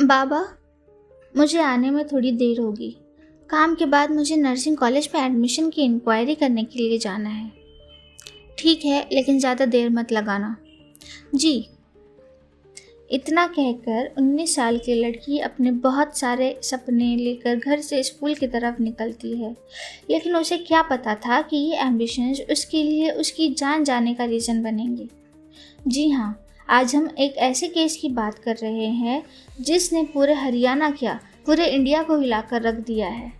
बाबा, मुझे आने में थोड़ी देर होगी। काम के बाद मुझे नर्सिंग कॉलेज में एडमिशन की इंक्वायरी करने के लिए जाना है। ठीक है, लेकिन ज़्यादा देर मत लगाना। जी। इतना कहकर 19 साल की लड़की अपने बहुत सारे सपने लेकर घर से स्कूल की तरफ निकलती है, लेकिन उसे क्या पता था कि ये एम्बिशंस उसके लिए उसकी जान जाने का रीज़न बनेंगे। जी हाँ, आज हम एक ऐसे केस की बात कर रहे हैं जिसने पूरे हरियाणा क्या पूरे इंडिया को हिलाकर रख दिया है।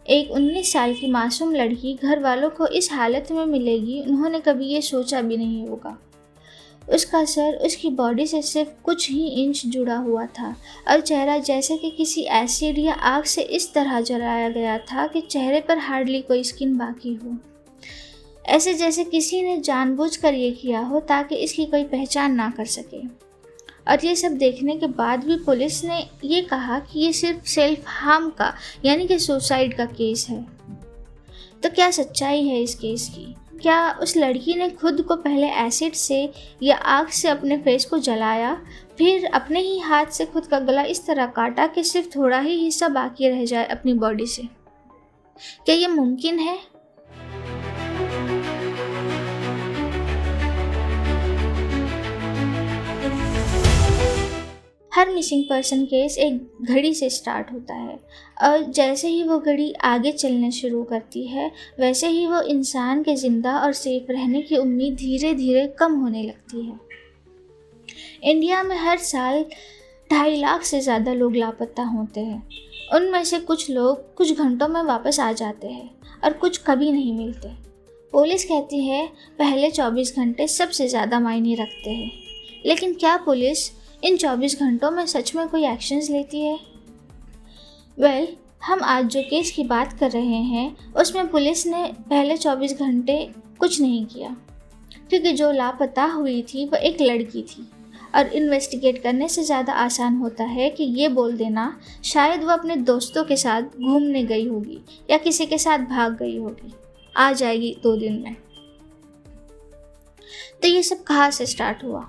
एक 19 साल की मासूम लड़की घर वालों को इस हालत में मिलेगी, उन्होंने कभी ये सोचा भी नहीं होगा। उसका सर उसकी बॉडी से सिर्फ कुछ ही इंच जुड़ा हुआ था और चेहरा जैसे कि किसी एसिड या आग से इस तरह जलाया गया था कि चेहरे पर हार्डली कोई स्किन बाकी हो, ऐसे जैसे किसी ने जानबूझकर ये किया हो ताकि इसकी कोई पहचान ना कर सके। और ये सब देखने के बाद भी पुलिस ने ये कहा कि ये सिर्फ सेल्फ हार्म का यानी कि सुसाइड का केस है। तो क्या सच्चाई है इस केस की? क्या उस लड़की ने खुद को पहले एसिड से या आग से अपने फेस को जलाया, फिर अपने ही हाथ से खुद का गला इस तरह काटा कि सिर्फ थोड़ा ही हिस्सा बाकी रह जाए अपनी बॉडी से? क्या ये मुमकिन है? हर मिसिंग पर्सन केस एक घड़ी से स्टार्ट होता है और जैसे ही वो घड़ी आगे चलने शुरू करती है, वैसे ही वो इंसान के ज़िंदा और सेफ रहने की उम्मीद धीरे धीरे कम होने लगती है। इंडिया में हर साल 2.5 लाख से ज़्यादा लोग लापता होते हैं। उनमें से कुछ लोग कुछ घंटों में वापस आ जाते हैं और कुछ कभी नहीं मिलते। पुलिस कहती है पहले 24 घंटे सबसे ज़्यादा मायने रखते हैं, लेकिन क्या पुलिस इन 24 घंटों में सच में कोई एक्शंस लेती है? हम आज जो केस की बात कर रहे हैं उसमें पुलिस ने पहले 24 घंटे कुछ नहीं किया, क्योंकि जो लापता हुई थी वो एक लड़की थी और इन्वेस्टिगेट करने से ज़्यादा आसान होता है कि ये बोल देना शायद वो अपने दोस्तों के साथ घूमने गई होगी या किसी के साथ भाग गई होगी, आ जाएगी 2 दिन में। तो ये सब कहाँ से स्टार्ट हुआ?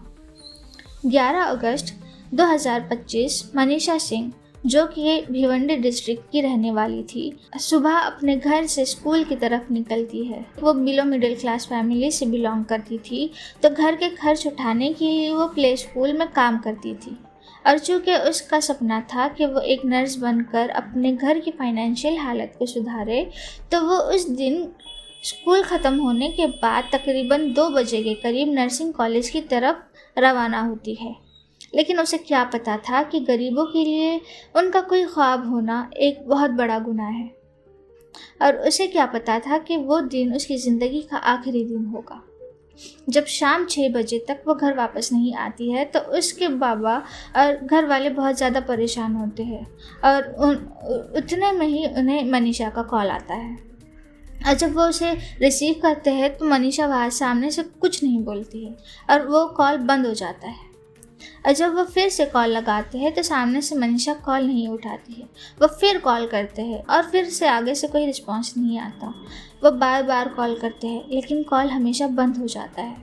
11 अगस्त 2025 मनीषा सिंह, जो कि भिवंडी डिस्ट्रिक्ट की रहने वाली थी, सुबह अपने घर से स्कूल की तरफ निकलती है। वो बिलो मिडिल क्लास फैमिली से बिलोंग करती थी, तो घर के खर्च उठाने के लिए वो प्ले स्कूल में काम करती थी और चूँकि उसका सपना था कि वो एक नर्स बनकर अपने घर की फाइनेंशियल हालत को सुधारे, तो वो उस दिन स्कूल ख़त्म होने के बाद तकरीबन 2 बजे के करीब नर्सिंग कॉलेज की तरफ रवाना होती है। लेकिन उसे क्या पता था कि गरीबों के लिए उनका कोई ख्वाब होना एक बहुत बड़ा गुनाह है, और उसे क्या पता था कि वो दिन उसकी ज़िंदगी का आखिरी दिन होगा। जब शाम 6 बजे तक वो घर वापस नहीं आती है तो उसके बाबा और घर वाले बहुत ज़्यादा परेशान होते हैं और उतने में ही उन्हें मनीषा का कॉल आता है। और जब वो उसे रिसीव करते हैं तो मनीषा वहाँ सामने से कुछ नहीं बोलती है और वो कॉल बंद हो जाता है। और जब वो फिर से कॉल लगाते हैं तो सामने से मनीषा कॉल नहीं उठाती है। वो फिर कॉल करते हैं और फिर से आगे से कोई रिस्पॉन्स नहीं आता। वो बार बार कॉल करते हैं लेकिन कॉल हमेशा बंद हो जाता है।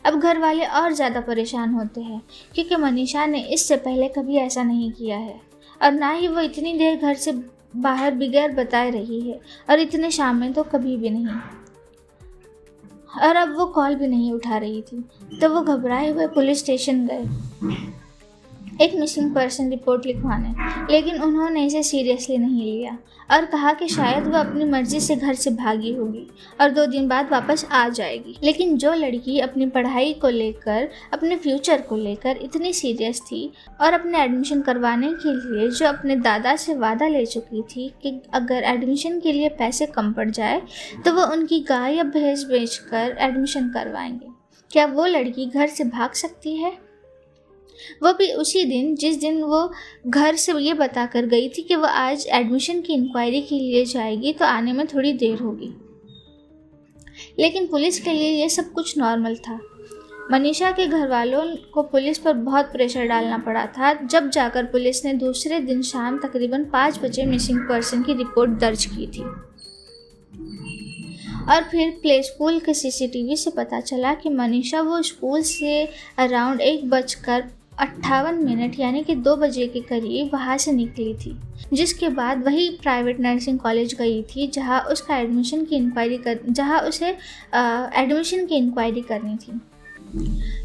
अब घर वाले और ज़्यादा परेशान होते हैं क्योंकि मनीषा ने इससे पहले कभी ऐसा नहीं किया है और ना ही वो इतनी देर घर से बाहर बगैर बताए रही है, और इतने शाम में तो कभी भी नहीं। और अब वो कॉल भी नहीं उठा रही थी, तो वो घबराए हुए पुलिस स्टेशन गए एक मिसिंग पर्सन रिपोर्ट लिखवाने, लेकिन उन्होंने इसे सीरियसली नहीं लिया और कहा कि शायद वह अपनी मर्जी से घर से भागी होगी और 2 दिन बाद वापस आ जाएगी। लेकिन जो लड़की अपनी पढ़ाई को लेकर, अपने फ्यूचर को लेकर इतनी सीरियस थी और अपने एडमिशन करवाने के लिए जो अपने दादा से वादा ले चुकी थी कि अगर एडमिशन के लिए पैसे कम पड़ जाए तो वो उनकी गाय या भैंस बेचकर एडमिशन करवाएंगे, क्या वो लड़की घर से भाग सकती है? वो भी उसी दिन जिस दिन वो घर से ये बताकर गई थी कि वो आज एडमिशन की इंक्वायरी के लिए जाएगी, तो आने में थोड़ी देर होगी। लेकिन पुलिस के लिए ये सब कुछ नॉर्मल था। मनीषा के घर वालों को पुलिस पर बहुत प्रेशर डालना पड़ा था, जब जाकर पुलिस ने दूसरे दिन शाम तकरीबन 5 बजे मिसिंग पर्सन की रिपोर्ट दर्ज की थी। और फिर प्ले स्कूल के CCTV से पता चला कि मनीषा वो स्कूल से अराउंड 1 2:58 यानी कि 2 बजे के करीब वहाँ से निकली थी, जिसके बाद वही प्राइवेट नर्सिंग कॉलेज गई थी जहाँ उसे एडमिशन की इंक्वायरी करनी थी।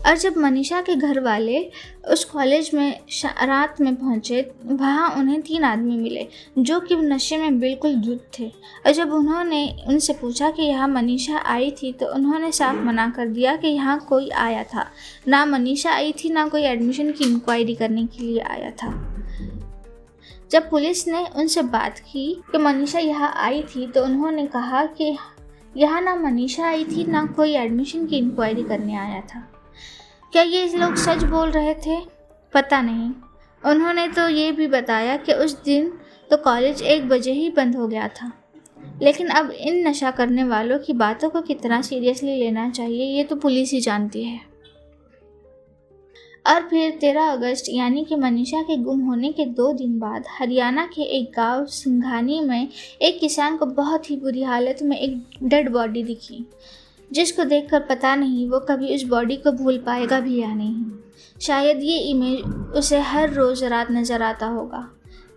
और जब मनीषा के घर वाले उस कॉलेज में रात में पहुंचे, वहाँ उन्हें 3 आदमी मिले जो कि नशे में बिल्कुल धुत थे। और जब उन्होंने उनसे पूछा कि यहाँ मनीषा आई थी तो उन्होंने साफ मना कर दिया कि यहाँ कोई आया था, ना मनीषा आई थी, ना कोई एडमिशन की इंक्वायरी करने के लिए आया था। जब पुलिस ने उनसे बात की कि मनीषा यहाँ आई थी तो उन्होंने कहा कि यहाँ ना मनीषा आई थी, ना कोई एडमिशन की इंक्वायरी करने आया था। क्या ये लोग सच बोल रहे थे? पता नहीं। उन्होंने तो ये भी बताया कि उस दिन तो कॉलेज 1 बजे ही बंद हो गया था। लेकिन अब इन नशा करने वालों की बातों को कितना सीरियसली लेना चाहिए ये तो पुलिस ही जानती है। और फिर 13 अगस्त यानी कि मनीषा के गुम होने के 2 दिन बाद हरियाणा के एक गांव सिंघानी में एक किसान को बहुत ही बुरी हालत में एक डेड बॉडी दिखी, जिसको देखकर पता नहीं वो कभी उस बॉडी को भूल पाएगा भी या नहीं। शायद ये इमेज उसे हर रोज़ रात नज़र आता होगा।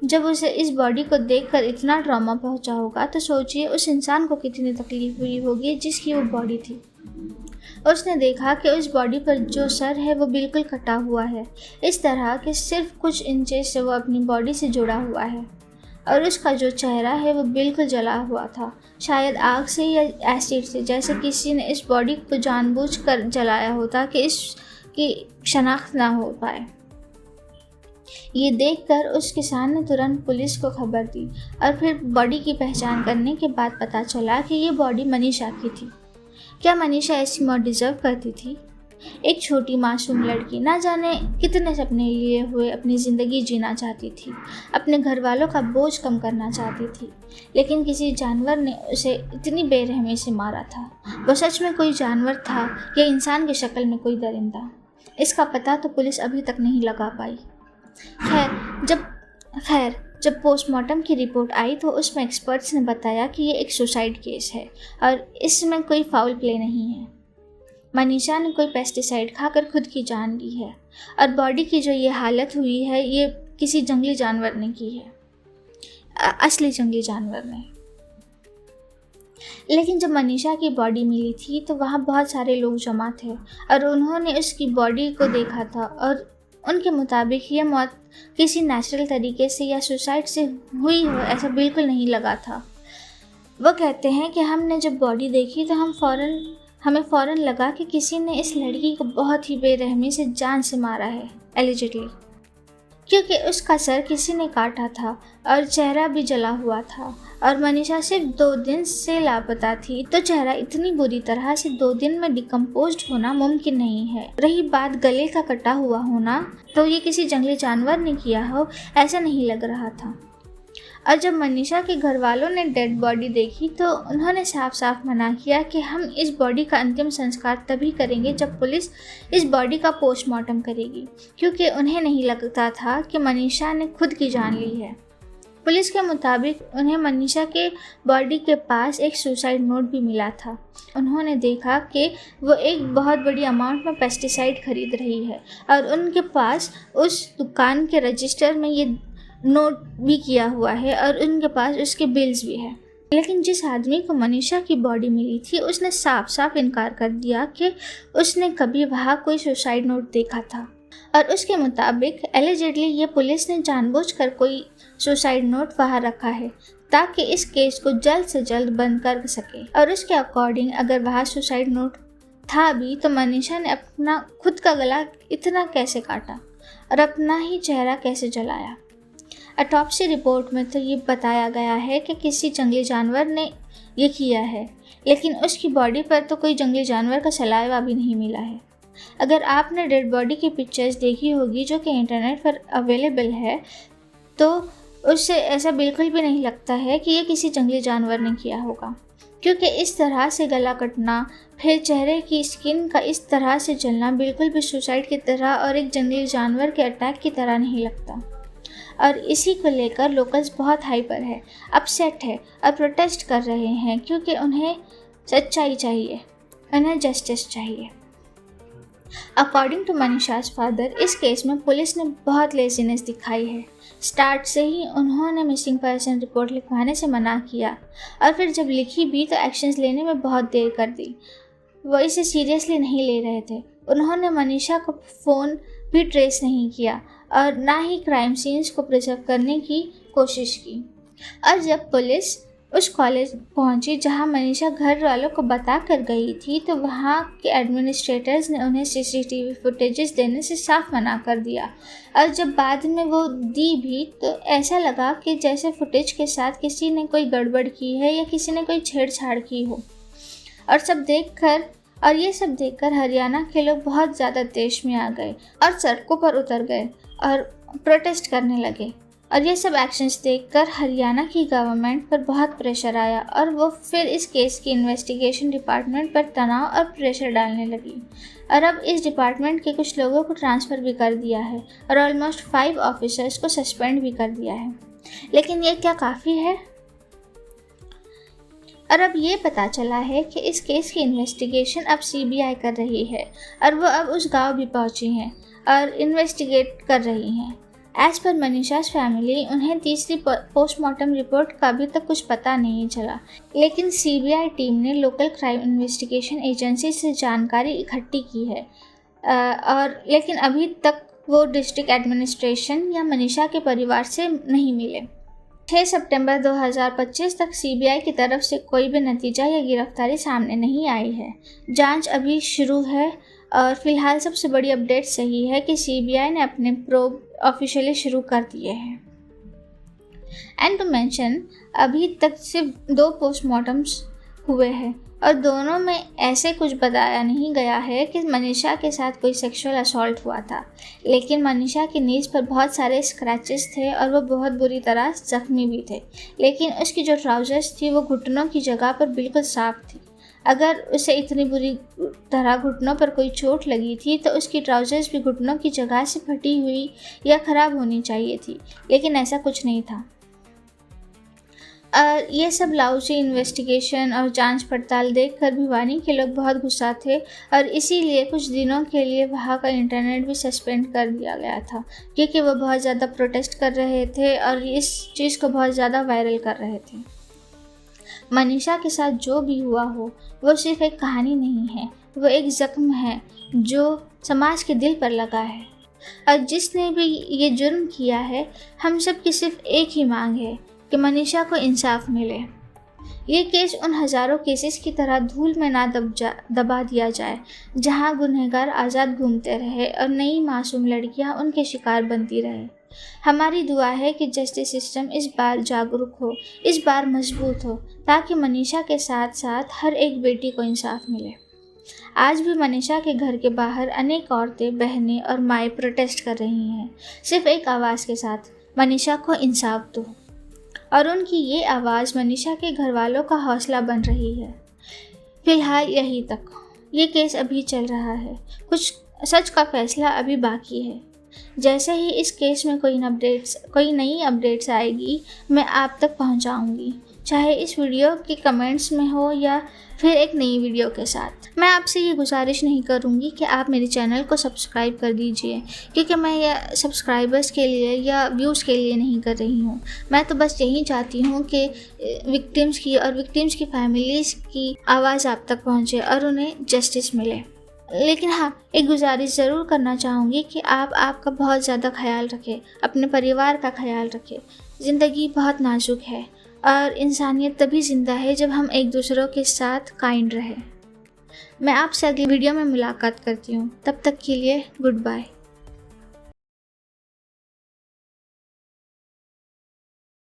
जब उसे इस बॉडी को देखकर इतना ट्रॉमा पहुंचा होगा तो सोचिए उस इंसान को कितनी तकलीफ हुई होगी जिसकी वो बॉडी थी। उसने देखा कि उस बॉडी पर जो सर है वो बिल्कुल कटा हुआ है, इस तरह कि सिर्फ कुछ इंचेस से वो अपनी बॉडी से जुड़ा हुआ है। और उसका जो चेहरा है वो बिल्कुल जला हुआ था, शायद आग से या एसिड से, जैसे किसी ने इस बॉडी को जानबूझकर जलाया होता कि इसकी शनाख्त ना हो पाए। ये देखकर उस किसान ने तुरंत पुलिस को खबर दी और फिर बॉडी की पहचान करने के बाद पता चला कि ये बॉडी मनीषा की थी। क्या मनीषा ऐसी मौत डिजर्व करती थी? एक छोटी मासूम लड़की ना जाने कितने सपने लिए हुए अपनी ज़िंदगी जीना चाहती थी, अपने घर वालों का बोझ कम करना चाहती थी, लेकिन किसी जानवर ने उसे इतनी बेरहमी से मारा था। वो सच में कोई जानवर था या इंसान की शक्ल में कोई दरिंदा? इसका पता तो पुलिस अभी तक नहीं लगा पाई। खैर जब पोस्टमार्टम की रिपोर्ट आई तो उसमें एक्सपर्ट्स ने बताया कि ये एक सुसाइड केस है और इसमें कोई फाउल प्ले नहीं है। मनीषा ने कोई पेस्टिसाइड खाकर खुद की जान ली है और बॉडी की जो ये हालत हुई है ये किसी जंगली जानवर ने की है, असली जंगली जानवर ने। लेकिन जब मनीषा की बॉडी मिली थी तो वहाँ बहुत सारे लोग जमा थे और उन्होंने उसकी बॉडी को देखा था और उनके मुताबिक ये मौत किसी नेचुरल तरीके से या सुसाइड से हुई हो ऐसा बिल्कुल नहीं लगा था। वो कहते हैं कि हमने जब बॉडी देखी तो हमें फ़ौरन लगा कि किसी ने इस लड़की को बहुत ही बेरहमी से जान से मारा है, एलिजिडली, क्योंकि उसका सर किसी ने काटा था और चेहरा भी जला हुआ था और मनीषा सिर्फ 2 दिन से लापता थी, तो चेहरा इतनी बुरी तरह से 2 दिन में डिकम्पोज्ड होना मुमकिन नहीं है। रही बात गले का कटा हुआ होना, तो ये किसी जंगली जानवर ने किया हो ऐसा नहीं लग रहा था। और जब मनीषा के घर वालों ने डेड बॉडी देखी तो उन्होंने साफ साफ मना किया कि हम इस बॉडी का अंतिम संस्कार तभी करेंगे जब पुलिस इस बॉडी का पोस्टमार्टम करेगी, क्योंकि उन्हें नहीं लगता था कि मनीषा ने खुद की जान ली है। पुलिस के मुताबिक उन्हें मनीषा के बॉडी के पास एक सुसाइड नोट भी मिला था। उन्होंने देखा कि वो एक बहुत बड़ी अमाउंट में पेस्टिसाइड खरीद रही है और उनके पास उस दुकान के रजिस्टर में ये नोट भी किया हुआ है और उनके पास उसके बिल्स भी है। लेकिन जिस आदमी को मनीषा की बॉडी मिली थी उसने साफ साफ इनकार कर दिया कि उसने कभी वहाँ कोई सुसाइड नोट देखा था और उसके मुताबिक एलिजिडली ये पुलिस ने जानबूझकर कोई सुसाइड नोट वहाँ रखा है ताकि इस केस को जल्द से जल्द बंद कर सके। और उसके अकॉर्डिंग अगर वहाँ सुसाइड नोट था भी तो मनीषा ने अपना खुद का गला इतना कैसे काटा और अपना ही चेहरा कैसे जलाया? ऑटोप्सी रिपोर्ट में तो ये बताया गया है कि किसी जंगली जानवर ने ये किया है, लेकिन उसकी बॉडी पर तो कोई जंगली जानवर का सलाइवा भी नहीं मिला है। अगर आपने डेड बॉडी की पिक्चर्स देखी होगी जो कि इंटरनेट पर अवेलेबल है तो उससे ऐसा बिल्कुल भी नहीं लगता है कि ये किसी जंगली जानवर ने किया होगा, क्योंकि इस तरह से गला कटना, फिर चेहरे की स्किन का इस तरह से जलना बिल्कुल भी सुसाइड की तरह और एक जंगली जानवर के अटैक की तरह नहीं लगता। और इसी को लेकर लोकल्स बहुत हाइपर है, अपसेट है और प्रोटेस्ट कर रहे हैं क्योंकि उन्हें सच्चाई चाहिए, उन्हें जस्टिस चाहिए। अकॉर्डिंग टू मनीषा's फादर, इस केस में पुलिस ने बहुत लेजीनेस दिखाई है। स्टार्ट से ही उन्होंने मिसिंग पर्सन रिपोर्ट लिखवाने से मना किया और फिर जब लिखी भी तो एक्शंस लेने में बहुत देर कर दी। वो इसे सीरियसली नहीं ले रहे थे। उन्होंने मनीषा को फ़ोन भी ट्रेस नहीं किया और ना ही क्राइम सीन्स को प्रिजर्व करने की कोशिश की। और जब पुलिस उस कॉलेज पहुंची जहां मनीषा घर वालों को बता कर गई थी तो वहां के एडमिनिस्ट्रेटर्स ने उन्हें सीसीटीवी फुटेजेस देने से साफ मना कर दिया। और जब बाद में वो दी भी तो ऐसा लगा कि जैसे फुटेज के साथ किसी ने कोई गड़बड़ की है या किसी ने कोई छेड़छाड़ की हो। और ये सब देखकर हरियाणा के लोग बहुत ज़्यादा तेज में आ गए और सड़कों पर उतर गए और प्रोटेस्ट करने लगे। और ये सब एक्शंस देखकर हरियाणा की गवर्नमेंट पर बहुत प्रेशर आया और वो फिर इस केस की इन्वेस्टिगेशन डिपार्टमेंट पर तनाव और प्रेशर डालने लगी। और अब इस डिपार्टमेंट के कुछ लोगों को ट्रांसफ़र भी कर दिया है और ऑलमोस्ट 5 ऑफिसर्स को सस्पेंड भी कर दिया है। लेकिन ये क्या काफ़ी है? और अब ये पता चला है कि इस केस की इन्वेस्टिगेशन अब सीबीआई कर रही है और वो अब उस गांव भी पहुंची हैं और इन्वेस्टिगेट कर रही हैं। एज पर मनीषा's फैमिली, उन्हें तीसरी पोस्टमार्टम रिपोर्ट का अभी तक कुछ पता नहीं चला। लेकिन सीबीआई टीम ने लोकल क्राइम इन्वेस्टिगेशन एजेंसी से जानकारी इकट्ठी की है लेकिन अभी तक वो डिस्ट्रिक्ट एडमिनिस्ट्रेशन या मनीषा के परिवार से नहीं मिले। 6 सितंबर 2025 तक सीबीआई की तरफ से कोई भी नतीजा या गिरफ्तारी सामने नहीं आई है। जांच अभी शुरू है और फिलहाल सबसे बड़ी अपडेट सही है कि सीबीआई ने अपने प्रोब ऑफिशियली शुरू कर दिए हैं। एंड टू मेंशन, अभी तक सिर्फ 2 पोस्टमार्टम्स हुए हैं और दोनों में ऐसे कुछ बताया नहीं गया है कि मनीषा के साथ कोई सेक्सुअल असॉल्ट हुआ था। लेकिन मनीषा की नीज पर बहुत सारे स्क्रैचेस थे और वो बहुत बुरी तरह जख्मी भी थे। लेकिन उसकी जो ट्राउजर्स थी वो घुटनों की जगह पर बिल्कुल साफ थी। अगर उसे इतनी बुरी तरह घुटनों पर कोई चोट लगी थी तो उसकी ट्राउजर्स भी घुटनों की जगह से फटी हुई या ख़राब होनी चाहिए थी, लेकिन ऐसा कुछ नहीं था। ये सब लाउसी इन्वेस्टिगेशन और जांच पड़ताल देखकर भिवानी के लोग बहुत गुस्सा थे और इसीलिए कुछ दिनों के लिए वहाँ का इंटरनेट भी सस्पेंड कर दिया गया था, क्योंकि वो बहुत ज़्यादा प्रोटेस्ट कर रहे थे और इस चीज़ को बहुत ज़्यादा वायरल कर रहे थे। मनीषा के साथ जो भी हुआ हो वो सिर्फ एक कहानी नहीं है, वो एक ज़ख्म है जो समाज के दिल पर लगा है। और जिसने भी ये जुर्म किया है, हम सब की सिर्फ एक ही मांग है कि मनीषा को इंसाफ मिले। ये केस उन हज़ारों केसेस की तरह धूल में ना दबा दिया जाए जहां गुनहगार आज़ाद घूमते रहे और नई मासूम लड़कियां उनके शिकार बनती रहे। हमारी दुआ है कि जस्टिस सिस्टम इस बार जागरूक हो, इस बार मजबूत हो, ताकि मनीषा के साथ साथ हर एक बेटी को इंसाफ मिले। आज भी मनीषा के घर के बाहर अनेक औरतें, बहनें और माएँ प्रोटेस्ट कर रही हैं, सिर्फ एक आवाज़ के साथ, मनीषा को इंसाफ दो। और उनकी ये आवाज़ मनीषा के घर वालों का हौसला बन रही है। फिलहाल यहीं तक, ये केस अभी चल रहा है, कुछ सच का फैसला अभी बाकी है। जैसे ही इस केस में कोई नई अपडेट्स आएगी, मैं आप तक पहुंचाऊंगी, चाहे इस वीडियो के कमेंट्स में हो या फिर एक नई वीडियो के साथ। मैं आपसे ये गुजारिश नहीं करूँगी कि आप मेरे चैनल को सब्सक्राइब कर दीजिए, क्योंकि मैं ये सब्सक्राइबर्स के लिए या व्यूज़ के लिए नहीं कर रही हूँ। मैं तो बस यही चाहती हूँ कि विक्टिम्स की फैमिलीज़ की आवाज़ आप तक पहुँचे और उन्हें जस्टिस मिले। लेकिन हाँ, एक गुजारिश ज़रूर करना चाहूँगी कि आप आपका बहुत ज़्यादा ख्याल रखें, अपने परिवार का ख्याल रखें। ज़िंदगी बहुत नाजुक है और इंसानियत तभी ज़िंदा है जब हम एक दूसरों के साथ काइंड रहें। मैं आपसे अगली वीडियो में मुलाकात करती हूँ, तब तक के लिए गुड बाय।